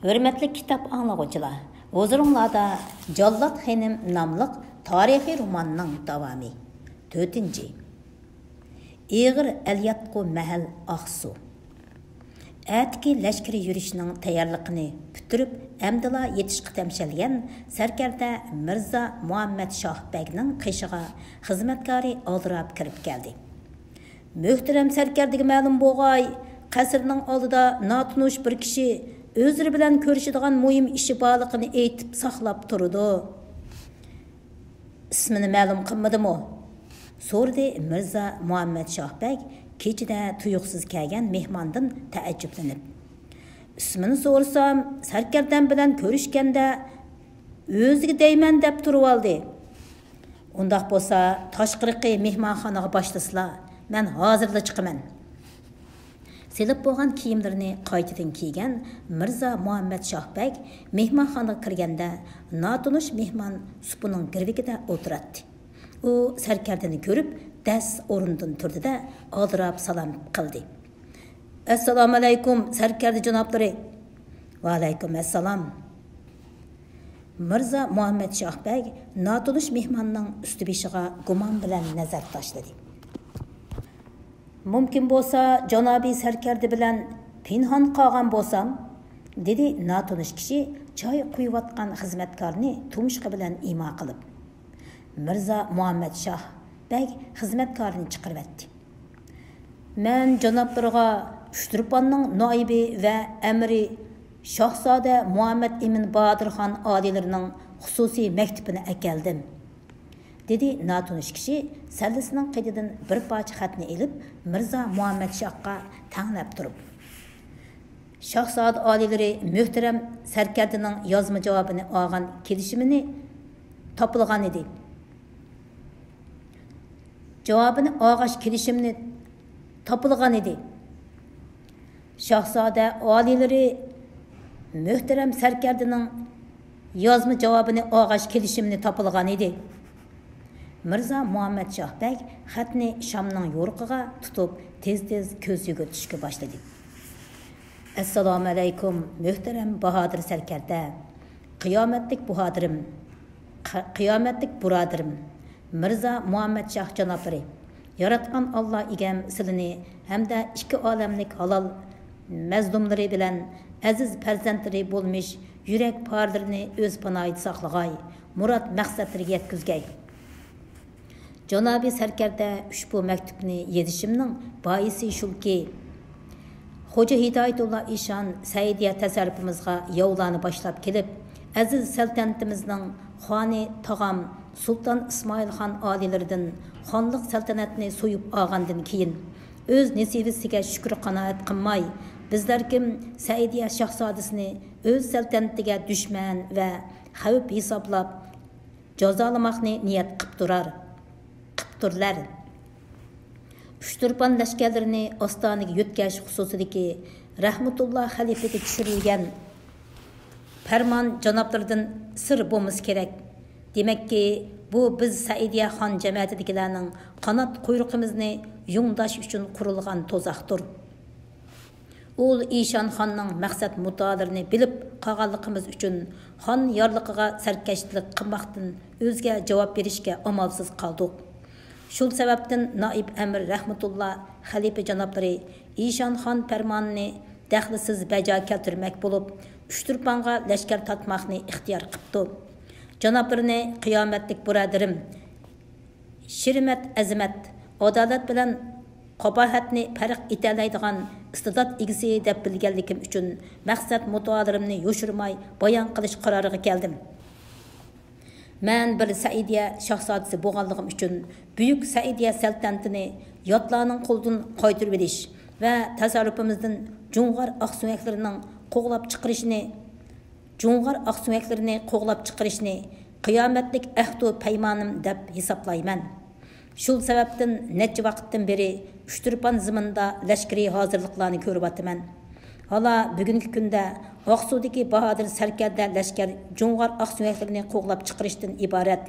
Hürmetli kitap anlıqçılar, huzurunlarda Jallat Xanim namlıq tarihi romanның davamı. 4. Iğır Əlyatqu Məhəl Ağsu. Әткі ләшкері yürüşінің tayarlıqını pütürüp, әмдіla yetişqi təmşəlgən sərkərdə Mirza Muhammed Şahbəyinin qışığa xizmətkari aldırab kirib gəldi. Möhtərəm sərkərdəgi məlum boğay, qəsirinin aldıda natunuş bir kişi özleri bilen görüşüdüğün mühim işi bağlıqını eğitip saxlap turudu. İsmini məlum qılmadı mı? Sordu Mirza Muhammed Şahbək keçide tuyuqsuz kəlgən mehmandan təəccüblənib. İsmini sorsam, sərkərdən bilen görüşkəndə özüge deymən dep turup aldı. Ondaq bolsa, taşqırıqı mehmanxanağa başlasıla, mən hazırla çıqımən. Selip boğan kiyimlerini qaytadan kiygen Mirza Muhammed Şahbək mehmanxanaga kirgende natunuş mehman supunun girvikide oturatdı. O sərkərdəni görüp dəs orundan turdu da aldırab salam qıldı. Assalamu aleykum sərkərdi cənabları. Wa aleykum assalam. Mirza Muhammed Şahbək natunuş mehmanның üstü beşiga guman bilen nazar taşladı. Mümkün bolsa janobi sərkərdi bilen pinhan qalğan bolsam, dedi natunuş kişi çay quyuvatqan xizmatkarni tumuşqi bilen ima qilib. Mirza Muhammed Şahbək xizmatkarni chiqiribdi. Men janoblarga Uchturpanning noibi va amiri Şahzada Muhammed Emin Bahadirxon alilarining xususiy maktubini akeldim. Dedi natunuş kişi səllisinin qeydidən bir parça xətni elib Mirza Muhammed Şahqa tanlab turub. Şahzad aliləri möhtərəm sərkərdinin yazma cavabını alğan kelişimini tapılğan idi. Cavabını alğaş kelişimini tapılğan idi. Şahzada aliləri möhtərəm sərkərdinin yazma cavabını alğaş kelişimini tapılğan idi. Mirza Muhammed Şahbək xətni Şamның yoruqiga tutub tez-tez көз yügürtüşkə başladı. Assalamu aleykum möhtərəm Bahadır sərkərdə. Qiyametlik buhadirim. Qiyametlik buradirim. Mirza Muhammed Şah canabları. Yaratqan Allah igəm silini həmdə iki aləmlik halal məzlumları bilən əziz pərzəntləri bolmuş yürək parlarını öz panaydı saxlığay. Murad məqsədləri yetküzgəy. Janobi sərkərdə ushbu maktubni yezishimning boisi shulki, Xo'ja Hidoyatullo Eshon Saidiya tasarrufimizga yovlarni boshlab kelib, aziz saltanatimizning xoni tog'am Sultan Ismoilxon olilaridan xonliq saltanatni so'yib olgandan keyin o'z nasibasiga shukr qanoat qilmay, bizlar kim Saidiya shahzodasini o'z saltanatiga dushman va xavf hisoblab jazolamoqni niyat qilib turar. Turlar. Uchturpan lashkarlarini Ostoniga yetkash xususidagi Rahmatulloh xalifasiga tushirilgan farmon janoblaridan sir bo'lmasi kerak. Demakki, bu biz Saidiya xon jamiyatidagilarning qanot quyruqimizni yungdash uchun qurilgan to'zaqdir. Ul Eshon xonning maqsad mutolarini bilib qolganligimiz uchun xon yorliqiga sarkashlik qilmoqdan o'zga javob berishga amalsiz qoldik. Şul sebepten naib emir Rahmetullah Halife canapları Eshon xon fermanını dəxlisiz bəca keltirmek bulup, Uchturpanga leşker tatmaqni ixtiyar qıptı. Canaplarını qiyametlik buradirim, şirimet azimet, adalet bilen qabahatni farq etalaydigan istidat egisi deb bilganlikim uchun maqsad mutoalarimni yoshirmay bayon qilish qaroriga keldim. Men bir Saidiya şahzadisi bo'lganligim uchun buyuk Saidiya saltanatini yotlarning qo'ldan qaytirib edish va tasarrufimizdan Jo'ng'ar aqsuyaklarini qo'g'lab chiqarishni qiyomatlik ahdu paymonim deb hisoblayman. Shul sababdan necha vaqtdan beri Uchturpan ziminda lashkariy hozirliklarni ko'ryapman. Hala bugungi kunda Aqsudagi Bahadır sərkərdə lashkar Jo'ng'ar aqsuyaklarini qo'g'lab chiqarishdan iborat.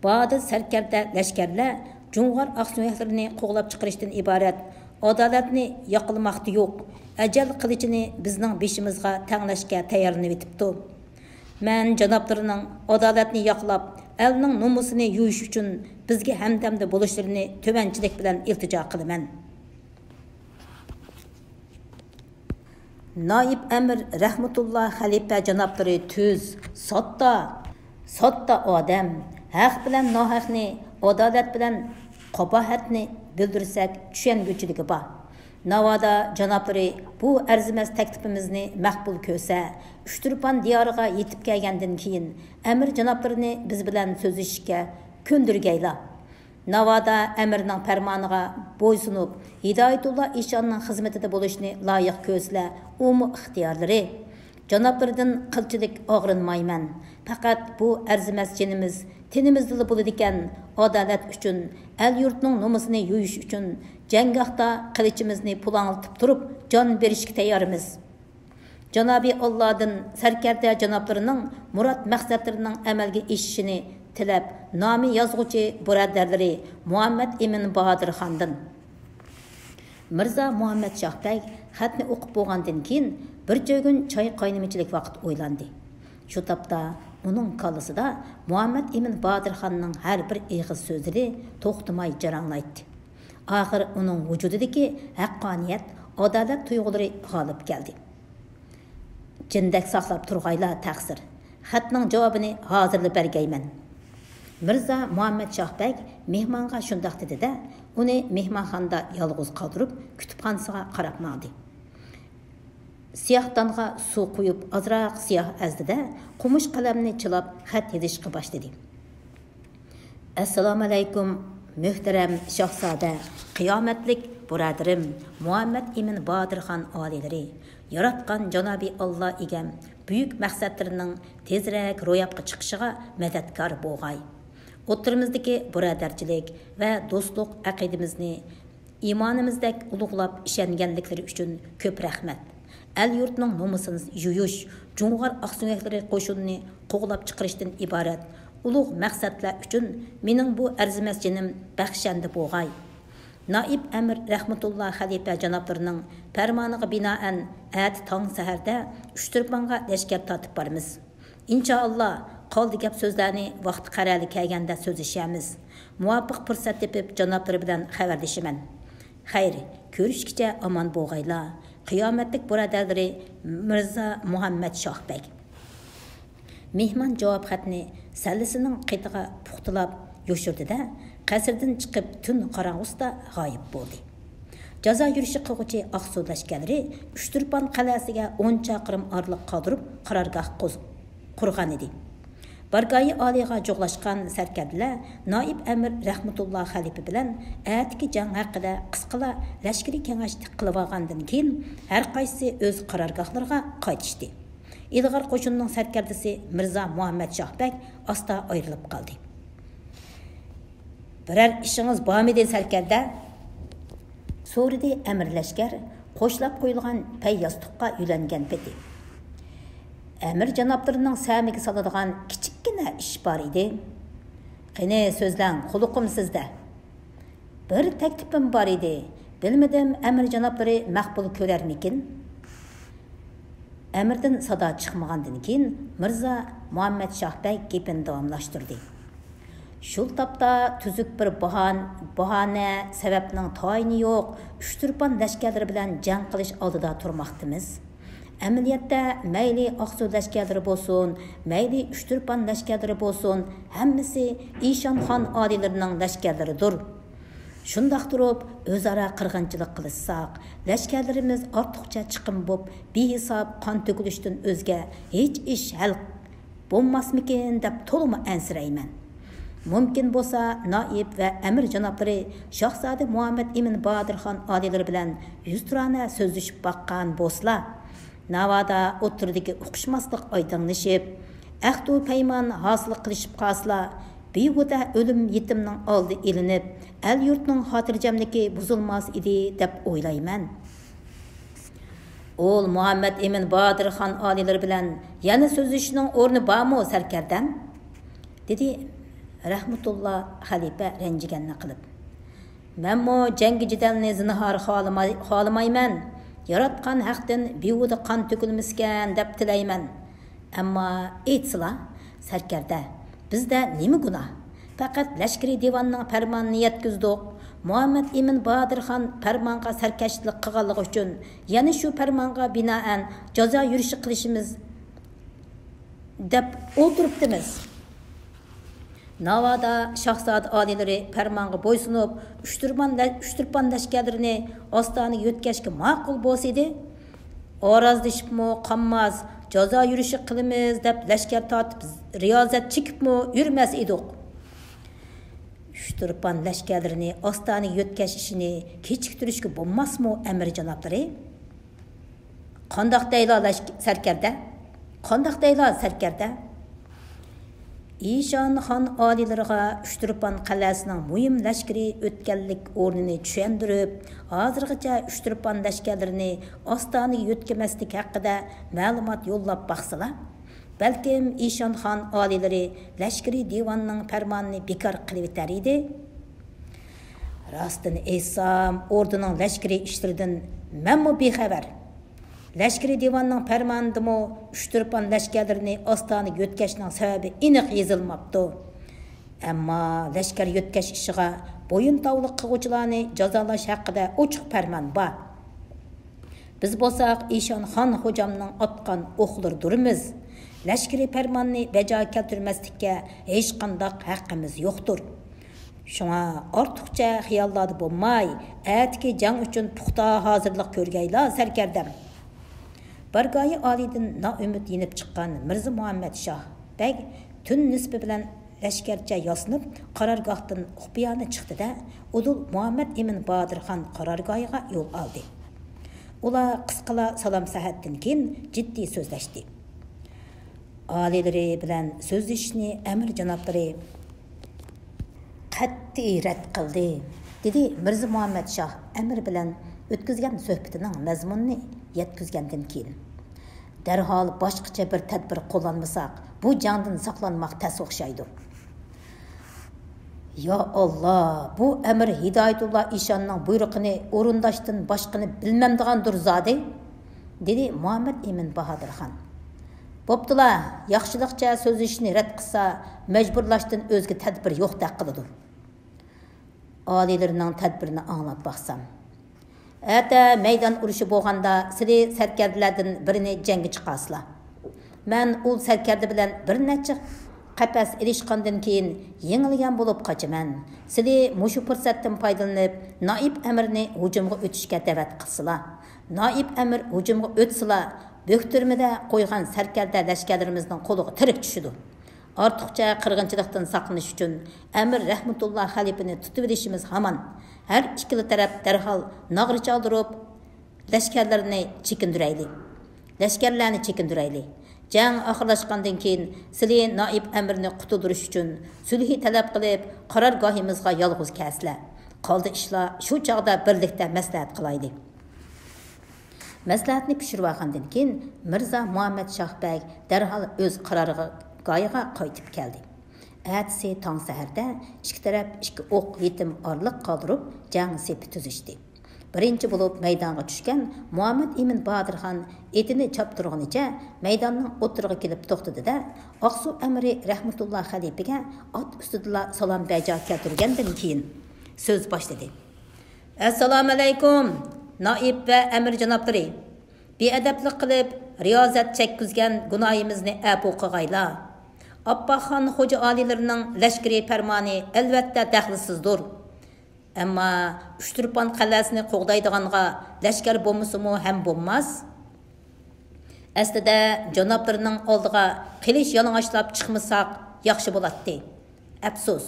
Bahadır sərkərdə lashkarlar Jo'ng'ar aqsuyaklarini qo'g'lab chiqarishdan iborat. adolatni yoqilmoqda yo'q. Ajal qilichini bizning beshimizga tanglashga tayyorlanib etibdi. Men janoblarining adolatni yoqlab, elning nomusini yuyish uchun bizga hamdamda bo'lishlarini tovanchilik bilan iltijo qilaman. Naib Amir Rahmatullah Xalifa janoblari tuz, sodda odam, haq bilan nohaqni, adolat bilan qabohatni bildirsak tushunguvchiligi bor. Navoda janoblari bu arzimas taklifimizni maqbul ko'rsa, Uchturpan diyoriga yetib kelgandan keyin Amir janoblarini biz bilan so'zlashishga ko'ndirgaylar. Navoda Amirning farmoniga bo'ysunib, Hidoyatulloh Eshonning xizmatida bo'lishni loyiq ko'rsla, umu ixtiyorlari. Janoblaridan qilchilik og'rinmayman. Faqat bu arzimas jinimiz tenimizda bo'ladi ekan, adolat uchun, el yurtning nomusini yuyish uchun janggohda qilichimizni pulanglatib turib, jon berishga tayyormiz. Janobi Allohdan sarkarda janoblarining murod maqsadlarining amalga oshishini tilab, nomi yozg'uchi birodarlari Muhammad Emin Bahodir xondan Mirza Muhammad Shohbek xatni o'qib bo'lgandan keyin bir joygun choy qaynamachilik vaqt o'ylandi. Shu topda uning qallasida Muhammad Emin Bahodir xonning har bir ig'iz so'zlari to'xtamay jaranglaydi. Oxir uning vujudidagi haqqoniyat, adolat tuyg'ulari g'olib keldi. Jindak saqlab turg'aylar taqsir. Xatning javobini hozirlab bergayman. Mirza Muhammad Shohbek mehmonga shundoq dedi-da, uni mehmonxonada yolg'iz qoldirib, kutubxonasiga qarab maqdi. Siyohdonga suv quyib, ozroq siyoh azdida, qumush qalamni chilab xat yozishga boshladi. Assalomu alaykum, muhtaram Shohzoda, qiyomatlik birodarim Muhammad Emin Bahodir xon olilari, yaratgan Janobi Alloh egam buyuk maqsadlarining tezroq ro'yobga chiqishiga madadkor bo'lg'ay. O'tirimizdagi birodarchilik va do'stlik aqidamizni iymonimizdek ulug'lab ishonganliklari uchun ko'p rahmat. El yurtning nomusini yuyish, Jo'ng'ar aqsuyaklari qo'shinni qo'g'lab chiqarishdan iborat ulug' maqsadlar uchun mening bu arzimas jinim baxshanda bo'lg'ay. Naib Amir Rahmatullah Xalifa janoblarining farmoniga binoan at tong saharda Uchturpanga lashkar tortib boramiz. Inshaalloh qoldi gap so'zlarni vaqt qarali kelganda so'zlashamiz. Muvofiq fursat tepib janoblari bilan xabarlashaman. Xayr, ko'rishgacha omon bo'lg'aylar. Qiyomatlik birodarlari Mirza Muhammad Shohbek. Mehmon javob xatni sallisining qitiga puxtalab yo'shirdi-da, qasrdan chiqib tun qorong'usida g'oyib bo'ldi. Jazo yurishi qilg'uchi Aqsu lashkarlari Uchturpan qal'asiga 10 chaqirim orliq qoldirib qarorgoh qurgan edi. Bargoyi oliga jo'g'lashgan sarkarlar Naib Amir Rahmatulloh Xalifa bilan atki jang haqida qisqalar lashkari kengash qilib olgandan keyin har qaysi o'z qarorgohlariga qaytishdi. İlg'ar qo'shinning sarkardasi Mirza Muhammad Shohbek asta ayrilib qoldi. Birer ishingiz bormidi sarkarda? So'ridi Amir lashkar qo'shlab qo'yilgan pay yostiqqa yulangan peti. Amir janoblarining samiga soladigan kichikkina ish bor edi. Qani so'zlang, xuluqim sizda. Bir taklifim bor edi. Bilmadim Amir janoblari maqbul ko'rarmikin? Amirdan sado chiqmagandan keyin Mirza Muhammad Shohbek gapini davomlashtirdi. Shu topda tuzuk bir bahona sababning tayini yo'q, Uchturpan lashkarlari bilan jang qilish oldida turmoqdimiz. Amaliyotda mayli Aqsu lashkarlari bo'lsin, mayli Uchturpan lashkarlari bo'lsin, hammasi Eshonxon odilarining lashkarlaridir. Shundaq turib, o'zaro qirg'inchilik qilsak, lashkarlarimiz ortiqcha chiqim bo'lib, behisob qon to'kilishdan o'zga hech ish hal bo'lmasmikin deb to'limi ansirayman. Mumkin bo'lsa, Naib va Amir janoblari Shohzoda Muhammad Emin Bahodir xon odilari bilan yuzturana so'zlashib baqqan bo'lsalar, Navoda o'tirdagi o'qishmaslik oydinlashib, ahdu paymon hosil qilishib qolsalar, behuda o'lim yetimning oldi elinib, el yurtning xotirjamligi buzilmas edi deb o'ylayman. Ol Muhammad Emin Bahodir xon olilari bilan yana so'zlashning o'rni bormi sarkardam? Dedi Rahmatulloh Xalifa ranjiganni qilib. Mənmo janggi jidalni zinhar xolamayman. Yaratqan haqdan behuda qon to'kilmaskan deb tilayman. Ammo aytsila, sarkarda, bizda nima gunoh? Faqat lashkari divanning farmonini yetkizdik. Muhammad Emin Bahadirxon farmonga sarkashlik qilganligi uchun yana shu farmonga binoan jazo yurishi qilishimiz deb o'tiribdimiz. Navada şahzad alileri farmonga bo'ysunib, Uchturpan lashkarlarini Ostoniga yo'tkashga ma'qul bo'lsaydi, orazdishibmi, qonmas, jazo yurishi qilamiz deb lashkar tortib, riyozat chekibmi yurmas edik. Uchturpan lashkarlarini Ostoniga yo'tkash ishini kechiktirishga bo'lmasmi, amir janoblari? Qandoq deyla sarkarda? Qandoq deyla sarkarda? İşan xan alilariga Uchturpan qalasining muhim lashkari o'tganlik o'rnini tushuntirib, hozirgacha Uchturpan lashkarlarini Ostoniga yo'tkamaslik haqida ma'lumot yo'llab baqsalar, balkim İşan xan alilari lashkari divanning farmonini bekor qilib etar edi. Rostini aytsam, orduning lashkari ishlaridan menmo bexabar. Lashkari divanning farmonidimi Uchturpan lashkarlarini Ostoniga yo'tkashning sababi aniq yozilmabdi. Ammo lashkar yo'tkash ishiga bo'yin tovliq qiluvchilarni jazolash haqida ochiq farmon bor. Biz bo'lsak İşan xon hojamning otgan o'qlar durimiz. Lashkari farmonni bajo keltirmaslikka hech qanday haqqimiz yo'qdir. Şuna ortiqcha xiyollarda bo'lmay, atki jang uchun puxta hozirlik ko'rgaylar sarkardam. Bargayı alidin naümid yenib chiqqan Mirza Muhammad Shoh beg tun nisbi bilan lashkarcha yosnib qarorgohdan xufiyona chiqdi-da, udul Muhammad Emin Bahadirxon qarorgohiga yo'l oldi. Ular qisqala salom sahatdan keyin jiddiy so'zlashdi. Alilari bilan so'zlashishni amir janoblari qat'iy rad qildi, dedi Mirza Muhammad Shoh amir bilan o'tkazgan suhbatining mazmunini yetkizgandan keyin. Darhol boshqacha bir tadbir qo'llanmasak, bu jangdan saqlanmoq tas o'xshaydi. Ya Allah, bu amir Hidoyatulloh İşanning buyrug'ini o'rindashdan boshqani bilmamdigandir zodi, dedi Muhammad Emin Bahadirxon. Bo'ptila, yaxshilikcha so'zlashni rad qilsa, majburlashdan o'zga tadbir yo'q deb qiladi. Alilarining tadbirini anglab baqsam, Ata meydan urushi bo'lganda sizlar sarkardalardan birini jangga chiqasizlar. Men u sarkarda bilan bir necha qapas ilishgandan keyin yengilgan bo'lib qochaman. Sizlar mushu fursatdan foydalanib naib amirni hujumga o'tishga da'vat qilsizlar. Naib amir hujumga o'tsizlar, bo'ktirmada qo'ygan sarkarda lashkarlarimizning qo'liga tirik tushidi. Ortiqcha qirg'inchilikdan saqlanish uchun amir Rahmatulloh xalifani tutib olishimiz hamon. Her ikkili taraf derhal nag'ri chaldirib lashkarlarni chekindirayli. Jang oxirlashgandan keyin sizlar naib amirni qutuldirish uchun sulhi talab qilib qarorgohimizga yolg'iz kelsizlar. Qoldi ishlar shu chog'da birlikda maslahat qilaylik. Maslahatni pishirib olgandan keyin Mirza Muhammad Shoh beg derhal o'z qarorgohiga qaytib keldi. Әтісі таң сәһәрдә ikki taraf ikki o'q yetim orliq qoldirib jang sepi tuzishdi. Birinchi bo'lib maydonga tushgan Muhammad Emin Bahadirxon etini choptirganicha maydonning o'tirig'iga kelib to'xtadi-da, Oqsuv amiri Rahmatulloh xalifaga ot ustida salom bajo keltirgandan keyin so'z boshladi. Assalomu alaykum, naib va amir janoblari. Beadablik qilib riyozat chekkizgan gunohimizni afu qilg'aylar. Abbaxon xo'ja alilarining lashkari farmoni albatta daxlsizdir. Ammo Uchturpan qal'asini qo'g'daydiganға lashkar bo'lmasimi ham bo'lmas. Aslida janoblarining oldiga qilish yalang'ochlab chiqmasak yaxshi bo'ladi. Afsus,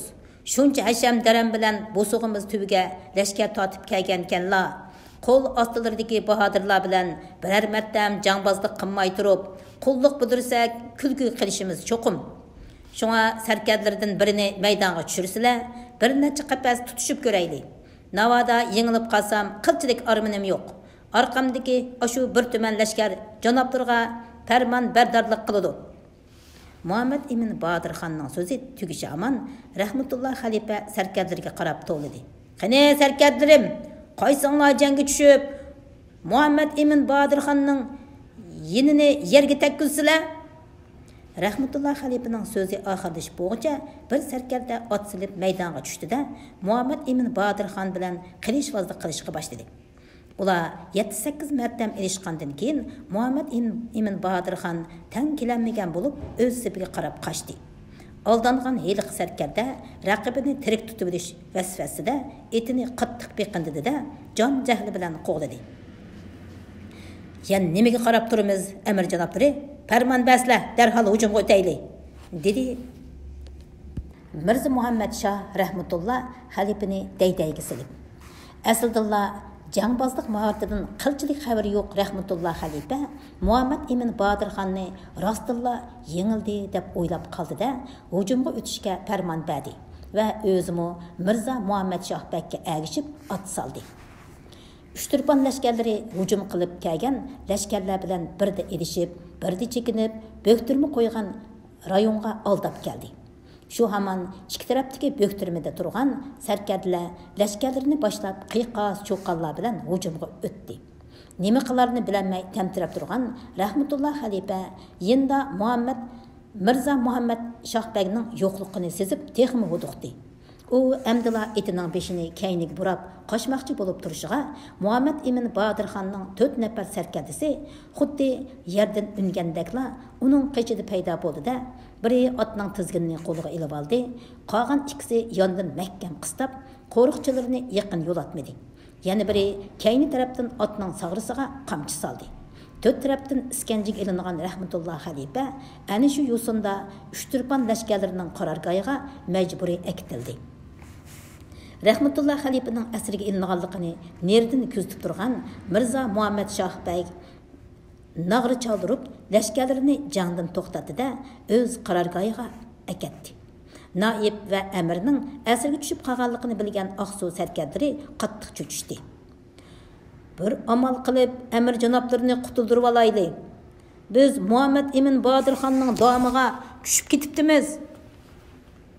shuncha hasham daram bilan bo'sug'imiz tubiga lashkar tortib kelgan ekanlar. Qo'l ostilaridagi bahodirlar bilan biror martam jangbozlik qilmay turib, qulluq bildirsak kulgi qilishimiz cho'qim. Şuna sarkarlardan birini maydonga tushirsalar, bir necha qapas tutishib ko'rayli. Navada yengilib qolsam, qilchilik arminim yo'q. Arqamdagi shu bir tuman lashkar janoblarga farmon bardorlik qiladi. Muhammad Emin Bahadirxonning so'zi tugishi aman Rahmatulloh xalifa sarkarlarga qarab to'lidi. Qani sarkardlarim, qaysinglar jangga tushib, Muhammad Emin Badirxonning yenini yerga tekkizsizlar? Rahmatulloh xalifaning so'zi oxirlash bo'yicha bir sarkarda ot silib maydonga tushdi-da, Muhammad Emin Badirxon bilan qilishvozlik qilishga boshladi. Ular 7-8 martam ilishgandan keyin Muhammad Emin Badirxon tang kelanmagan bo'lib, o'z sepiga qarab qochdi. Aldangan heliq sarkarda raqibini tirik tutib olish vasvasida etini qattiq beqindidi-da, jon jahli bilan qo'g'ladi. "Yan nimaga qarab turamiz, amir janoblari? Farmon basla, darhol hujumga o'taylik", dedi Mirza Muhammad Shoh rahmatulloh xalifani daydayga silib. Aslida jangbozlik maharatidan qilchilik xabari yo'q rahmatulloh xalifa Muhammad Emin Badirxonni rostilla yengildi deb o'ylab qoldi-da, hujumga o'tishga farmon berdi va o'zimi Mirza Muhammad Shoh Bakka agishib ot soldi. Uchturpan lashkarlari hujum qilib kelgan lashkarlar bilan birda edishib, birda chekinib, bo'ktirma qo'ygan rayonga aldab keldi. Shu hamon ikki tarafdagi bo'ktirmada turgan sarkarlar lashkarlarini boshlab qiyoqas cho'qqanlar bilan hujumga o'tdi. Nima qilarini bilmay tamtirab turgan rahmatulloh xalifa yenda Mirza Muhammad Shohbagning yo'qligini sezib texmi huduqdi. U amdila etining beshini kayniga burab qochmoqchi bo'lib turishiga Muhammad Emin Badirxonning 4 nafar sarkardasi xuddi yerdan ungandakla uning qechida paydo bo'ldi-da, biri otning tizginini qo'liga ilib oldi, qolgan ikkisi yondan mahkam qistab, qo'riqchilarini yaqin yo'latmadi. Yana biri kayni tarafdan otning sag'risiga qamchi soldi. 4 tarafdan iskanjiga ilingan rahmatulloh xalifa ana shu yo'sinda Uchturpan lashkarlarining qarorgohiga majburiy akitildi. Rahmatulloh xalifaning asriga ilinganligini nerdan kuzatib turgan Mirza Muhammad Shoh Bey nag'ri chaldirib lashkarlarini jangdan to'xtatdi-da, o'z qarorgohiga akatdi. Naib va amirning asirga tushib qolganligini bilgan Aqsu sarkardlari qattiq cho'chishdi. Bir amal qilib amir janoblarini qutuldirib olaylik. Biz Muhammad Emin Badirxonning domiga tushib ketibdimiz.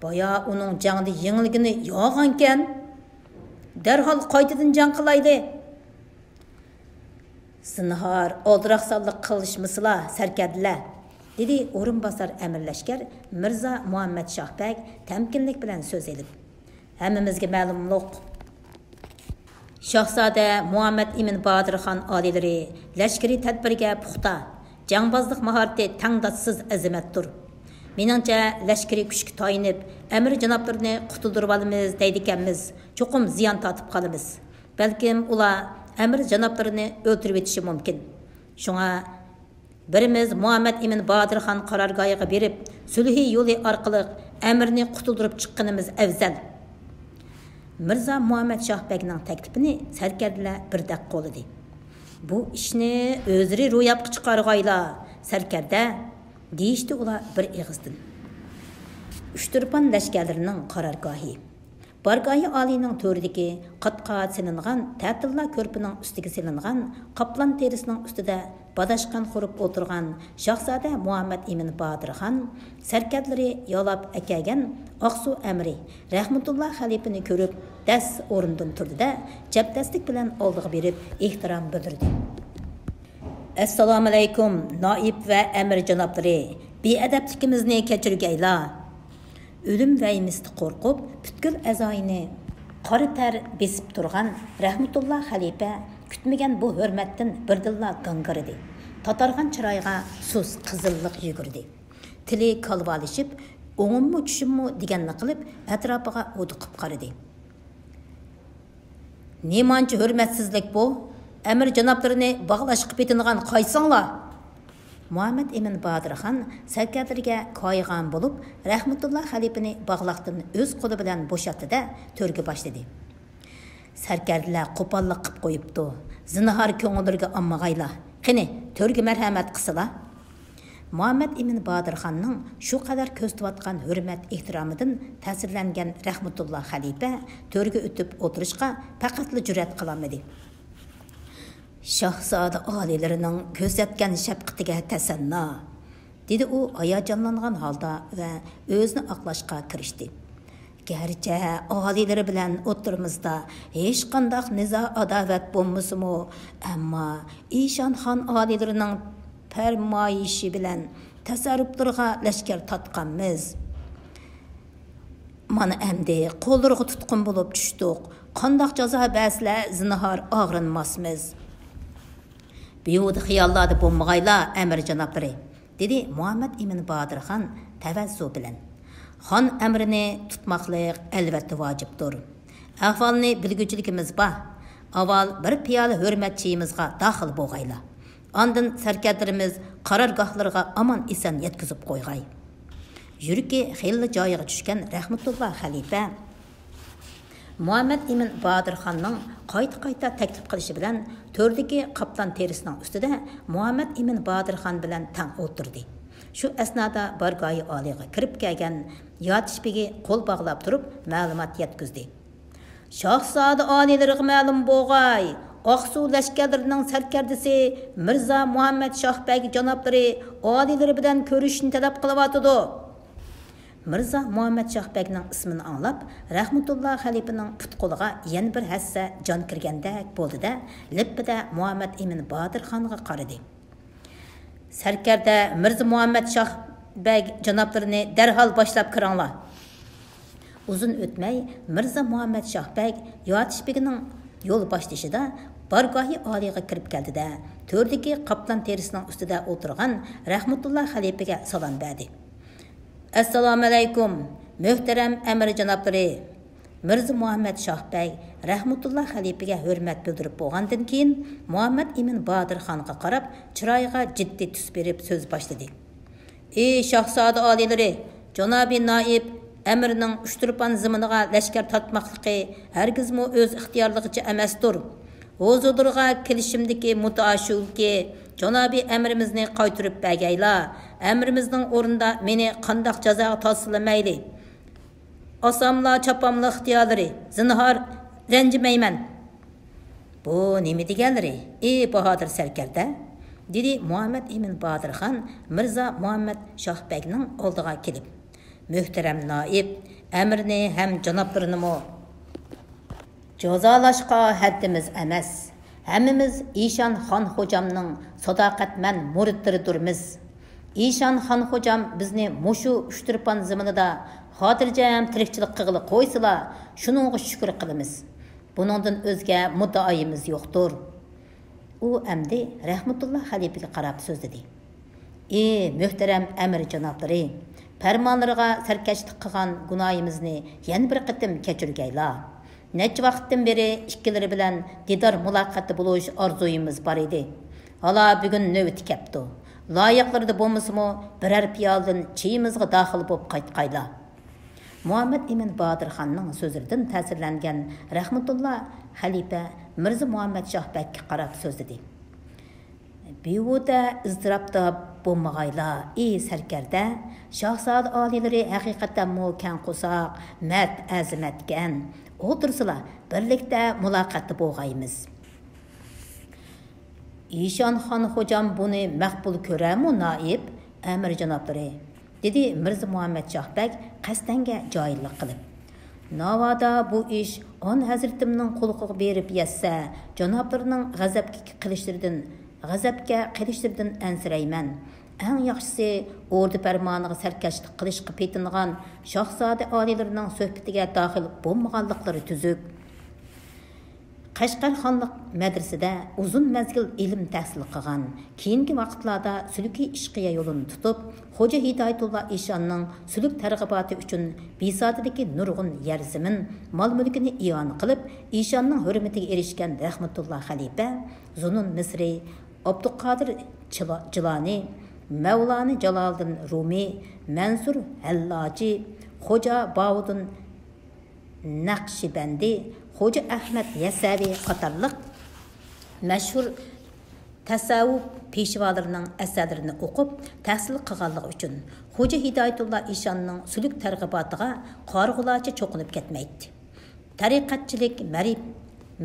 Boya uning jangda yengilgini yo'g'ankan, darhol qaytadan jang qilaydi. Zinhor oldiraqsallik qilishmisizlar sarkardilar, dedi o'rinbosar amir lashkar Mirza Muhammad Shohbag tamkinlik bilan so'z elib. Hammamizga ma'lumlik, Shahzoda Muhammad Emin Badirxon oliylari lashkari tadbirga puxta, jangbozlik mahorati tangdatsiz azamatdir. Meningcha lashkari kuchga toyinib, amir janoblarini qutuldirib olamiz deydikanmiz, cho'qim ziyon tortib qolamiz. Balkim ular amir janoblarini o'ltirib etishi mumkin. Shunga birimiz Muhammad Emin Badirxon qarorgohiga berib, sulhi yo'li orqali amirni qutuldirib chiqqanimiz afzal. Mirza Muhammad Shohbagning taklifini sarkarlar birdaq qo'lladi. Bu ishni o'zlari ro'yobga chiqarg'aylar, sarkarda, deyishdi ular bir ig'izdan. Uchturpan lashkarlarining qarorgohi. Bargohi olining to'ridagi qatqat silingan ta'tilla ko'rpining ustiga silingan qoplan terisining ustida badashqan qurib o'tirgan Shahzoda Muhammad Emin Badirxon sarkarlari yo'lab akagan Aqsu amiri rahmatulloh xalifani ko'rib das o'rindan turdi-da, jabdastlik bilan oldiga berib ehtirom bildirdi. Assalomu alaykum noib va amir janoblari, beadabligimizni kechirgaylar. Ölüm vaymisdi qo'rqib, butkul azoyini qora tar besib turgan rahmatulloh xalifa kutmagan bu hurmatdan birdilla gangirdi. Tatargan chiroyga sus qizillik yugurdi. Tili kalvalishib, o'ngimmi tushimmi deganni qilib atrofiga o'diqib qaradi. Nemanchi hurmatsizlik bu? Amir janoblarini bog'lash qilib etingan qaysinglar? Muhammad Emin Badirxon sarkarlarga qo'ygan bo'lib, rahmatulloh xalifani bog'laqdan o'z qo'li bilan bo'shatdi-da, to'rga boshladi. Sarkarlar qo'pollik qilib qo'yibdi. Zinhor ko'ngillarga ammag'aylar. Qani, to'rga marhamat qilsizlar. Muhammad Emin Badirxonning shu qadar ko'ztayotgan hurmat ehtiromidan ta'sirlangan rahmatulloh xalifa to'rga o'tib o'tirishga faqatli jur'at qilolmadi. Shahzoda oliylarining ko'rsatgan shafqatiga tasanno, dedi u hayajonlangan holda va o'zini oqlashga kirishdi. Gerçi alileri bilen oturumuzda hiç kandak niza adavet bulmasımı, ama İşan Han alilerinin permayişi bilen tasarruflarga leşker tatkanmiz. Mana endi qo'llarga tutqun bo'lib tushdik. Qandoq jazo ba'slar zinhor og'rinmasmiz. Buyud xiyollarda bo'lmag'ayla amir janoblari, dedi Muhammad ibn Bodirxon tavazzu bilan. Xon amrini tutmoqlik albatta vojibdir. Ahvolni bilguchiligimiz bor. Avval bir piyola hurmatchimizga daxil bo'lg'ayla. Ondan sarkarlarimiz qarorgohlarga amon eson yetkazib qo'yg'ay. Yürüki xeyli joyiga tushgan Rahmatullah xalifa Muhammad ibn Bodirxonning qayta taklif qilishi bilan to'rdagi qoplan terisining ustida Muhammad ibn Bodirxon bilan tang o'tirdi. Shu asnoda bargoyi oliga kirib kelgan yotishbegi qo'l bog'lab turib ma'lumot yetkazdi. Shohzoda olilariga ma'lum bo'lg'ay, Oqsu lashkarlarining sarkardasi Mirza Muhammad Shohbeg janoblari olilari bilan ko'rishni talab qilyotdi. Mirza Muhammad Shohbegning ismini anglab, Rahmatullah xalifaning putquliga yana bir hassa jon kirgandek bo'ldi-da, lippida Muhammad ibn Bodirxonga qaradi. Sarkarda Mirza Muhammad Shohbeg janoblarini darhol boshlab kiringlar. Uzun o'tmay Mirza Muhammad Shohbeg yotishbegining yo'l boshlashida bargohi oliga kirib keldi-da, to'rdagi qoplan terisining ustida o'tirgan Rahmatullah xalifaga salom berdi. Assalomu alaykum, muhtaram amir janoblari. Mirza Muhammad Shohbeg Rahmatullah xalifaga hurmat bildirib bo'lgandan keyin Muhammad ibn Bodirxonga qarab, chiroyiga jiddiy tus berib so'z boshladi. Ey shohzoda olilari, janobi noib amirning ushturpan ziminiga lashkar tatmoqligi hargizmi o'z ixtiyorligicha emasdir. Huzurlarga kelishimdagi mutaashulki janobi amirimizni qaytirib bergaylar. Əmrimizдің орында meni qandaq jazoga tortsamayli. Osamla chapamla ixtiyorlari, zinhor ranjimayman. Bu nima deganlari? Ey bahodir sarkarda, dedi Muhammad ibn Bodirxon Mirza Muhammad Shohbegning oldiga kelib. Muhtaram noib, amirni ham janoblarini jazolashga haddimiz emas. Hammamiz İşan Xon xo'jamning sadoqatman muridlaridirmiz. İşan Xon xo'jam bizni mushu ushtirpan zaminida xotirjam tirikchilik qilg'ili qo'ysila, shuningga shukr qilamiz. Buningdan o'zga muddaoyimiz yo'qdir. U amdi Rahmatullah xalifaga qarab so'zladi. Ey muhtaram amir janoblari, farmonlariga sarkashlik qilgan gunoyimizni yana bir qatim kechirgaylar. Necha vaqtdan beri ikkilari bilan didor muloqoti bo'lish orzuyimiz bor edi. Hala bugun navbati kelibdi. Loyiqlarda bo'lmasimi biror piyoldan chiyimizga daxil bo'lib qaytqaylar. Muhammad ibn Bodirxonning so'zlaridan ta'sirlangan Rahmatullah xalifa Mirza Muhammad Shohbegga qarab so'zladi. Behuda iztirobda bo'lmag'aylar, ey sarkarda, shohzoda olilari haqiqatan mukan qo'soq, mard azimatgan. O'tirsizlar, birlikda muloqotda bo'lg'aymiz. İşan Xon xo'jam buni maqbul ko'ramu noib amir janoblari, dedi Mirza Muhammad Shohbeg qasdanga joyillik qilib. Navoda bu ish on hazratimning qo'liga berib yassa, janoblarining g'azabga qilishlaridan ansirayman. Eng yaxshisi ordu farmoniga sarkashlik qilishga petingan shohzoda olilarining suhbatiga daxil bo'lmaganliklari tuzuk. Qashqar xonlik madrasada uzun mezgil ilm tahsil qilgan, keyingi vaqtlarda sulki ishqiya yo'lini tutib, Xo'ja Hidoyatulloh Eshonning suluk targ'iboti uchun besodidagi nurg'un yer zamin, mol-mulkini iyon qilib, Eshonning hurmatiga erishgan Rahmatulloh xalifa Zunun Misri, Abduqodir Jiloni, Mavlana Jaloliddin Rumi, Mansur Hallaji, Xo'ja Bovudin Naqshbandi, Xo'ja Ahmad Yasavi qatorliq mashhur tasavvuf peshvolarining asarlarini o'qib tahsil qilganligi uchun Xo'ja Hidoyatulloh Eshonning suluk targ'ibotiga qorg'ularcha cho'qinib ketmaydi. Tariqatchilik,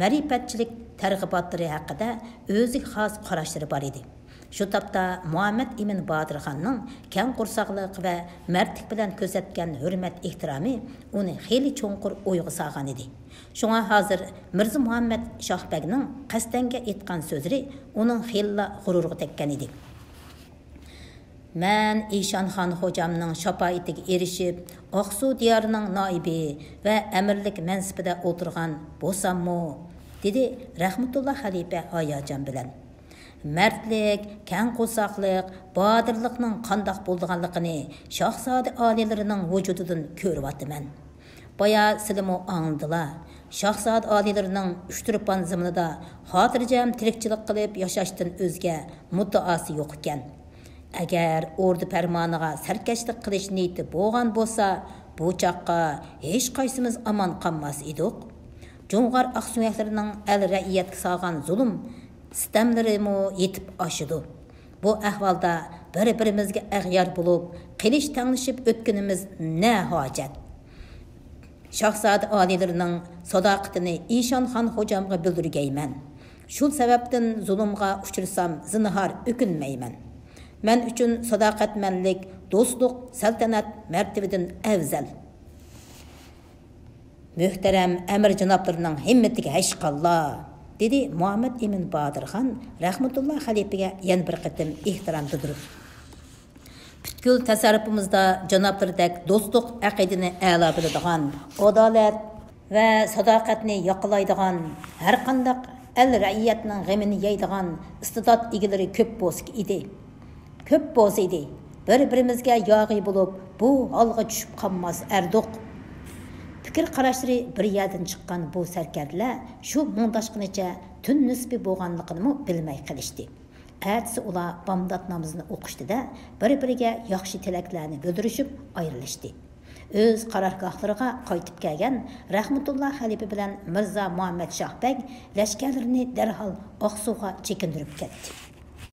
ma'rifatchilik targ'ibotlari haqida o'ziga xos qarashlari bor edi. Şu tapda Muhammed Emin Bahadır xanның kәң құрсақлық və mərtlik bilan көсәткән hürmet ehtirami onu xeyli çoğunqur oyğu sağan idi. Şuna hazır Mirza Muhammed Şahbegning qasdanga etgan sözleri onun xeyli g'ururga tekkan idi. Mən İşanxan hocamның şapaitiga erişib, Aqsu diyarının naibi və əmirlik mənsibida oturğan bosammu, dedi Rahmetullah Xalife hayacan bilan. Mərtlik, kən qo'saqlıq, badırlıqның qandaq bo'lganligini Şahzade alilərinin vücududan görüvatımən. Baya silimo andılar. Şahzade alilərinin üçtürpan zımnida xotirjam tirikchilik qilib yashashdan o'zga muddaosi yo'q ekan. Agar ordu farmoniga sarkashlik qilish niyati bo'lgan bo'lsa, bu chaqqa hech qaysimiz aman qolmas edik. Jo'ng'ar aqsuyaklarining el ra'iyatga solgan zulm sistemlerimi yetib aşıdı. Bu ahvalda bir-birimizga ag'yar bo'lib, qilish tanglashib o'tganimiz ne hojat. Şahzade alilərinin sadaqatini İşanxan hocamga bildirgeyman. Shu sababdan zulmga uchursam zinhar o'kinmayman. Men uchun sadaqatmanlik, do'stlik, saltanat martabadan afzal. Muhtaram amir janoblarining himmatiga hashqallah, dedi Muhammed Emin Bahadır xan Rahmetullah Xalife'ge yan bir qitim ehtiram bildirib. Bütkül tasarrufimizda janoblardek do'stlik aqidini a'lo biladigan, adolat va sadoqatni yoqlaydigan, har qanday el ra'iyatning g'amini yeydigan istidat egalari ko'p bo'lsa edi. Ko'p bo'lsa edi. Bir-birimizga yog'i bo'lib, bu holga tushib qolmas arduq. Fikir qarashlari bir yerdan chiqqan bu sarkarlar shu mundashqinicha tun nisbi bo'lganligini bilmay qilishdi. Ertesi ular bamdat namazını o'qishdida bir-biriga yaxshi tilaklarni bildirishib ayrilishdi. Öz qarorgohlariga qaytib kelgan Rahmetullah Xalife bilan Mirza Muhammed Şahbeg lashkarlarini darhol Oqsuga chekindirib ketdi.